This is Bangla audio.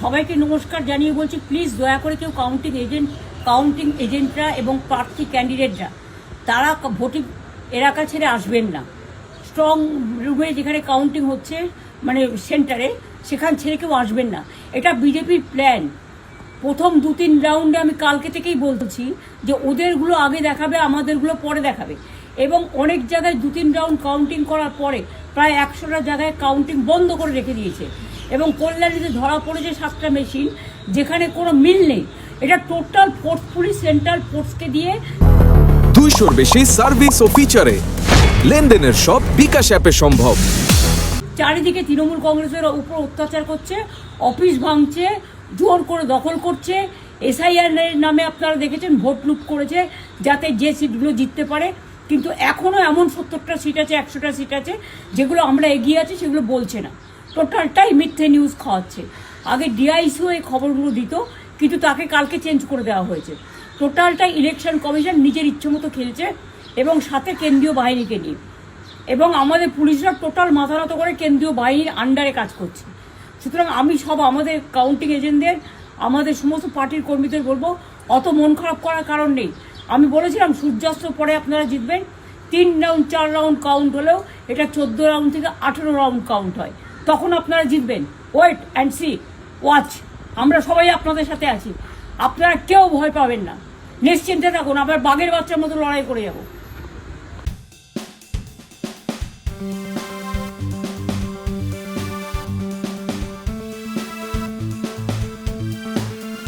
সবাইকে নমস্কার জানিয়ে বলছি, প্লিজ দয়া করে কেউ কাউন্টিং এজেন্টরা এবং প্রার্থী ক্যান্ডিডেটরা তারা ভোটিং এলাকা ছেড়ে আসবেন না। স্ট্রং রুমে যেখানে কাউন্টিং হচ্ছে মানে সেন্টারে, সেখান ছেড়ে কেউ আসবেন না। এটা বিজেপির প্ল্যান। প্রথম 2-3 রাউন্ডে আমি কালকে থেকেই বলছি যে ওদেরগুলো আগে দেখাবে, আমাদেরগুলো পরে দেখাবে। এবং অনেক জায়গায় 2-3 রাউন্ড কাউন্টিং করার পরে প্রায় 100টা জায়গায় কাউন্টিং বন্ধ করে রেখে দিয়েছে। এবং কল্যাণীতে ধরা পড়েছে 7টা মেশিন, যেখানে কোনো মিল নেই। এটা টোটাল ফোর্স পুলিশ সেন্ট্রাল ফোর্সকে দিয়ে 200-র বেশি সার্ভিস ও ফিচারে লেনদেনের সব বিকাশ অ্যাপে সম্ভব। চারিদিকে তৃণমূল কংগ্রেসের উপর অত্যাচার করছে, অফিস ভাঙছে, জোর করে দখল করছে। এসআইআর নামে আপনারা দেখেছেন ভোট লুট করেছে যাতে যে সিটগুলো জিততে পারে। কিন্তু এখনও এমন 70টা সিট আছে, 100টা সিট আছে যেগুলো আমরা এগিয়ে আছি, সেগুলো বলছে না। টোটালটাই মিথ্যে নিউজ খাওয়াচ্ছে। আগে ডিআইসিও এই খবরগুলো দিত, কিন্তু তাকে কালকে চেঞ্জ করে দেওয়া হয়েছে। টোটালটাই ইলেকশন কমিশন নিজের ইচ্ছে মতো খেলছে, এবং সাথে কেন্দ্রীয় বাহিনীকে নিয়ে। এবং আমাদের পুলিশরা টোটাল মাথা নত করে কেন্দ্রীয় বাহিনীর আন্ডারে কাজ করছে। সুতরাং আমি আমাদের কাউন্টিং এজেন্টদের, আমাদের সমস্ত পার্টির কর্মীদের বলবো, অত মন খারাপ করার কারণ নেই। আমি বলেছিলাম সূর্যাস্তের পরে আপনারা জিতবেন। 3 রাউন্ড 4 রাউন্ড কাউন্ট হলেও এটা 14 রাউন্ড থেকে 18 রাউন্ড কাউন্ট হয়, তখন আপনারা জিতবেন। Wait and see, watch. আমরা সবাই আপনাদের সাথে আছি, আপনারা কেউ ভয় পাবেন না, নিশ্চিন্তে থাকুন। আবার বাঘের বাচ্চার মতো লড়াই করে যাবো।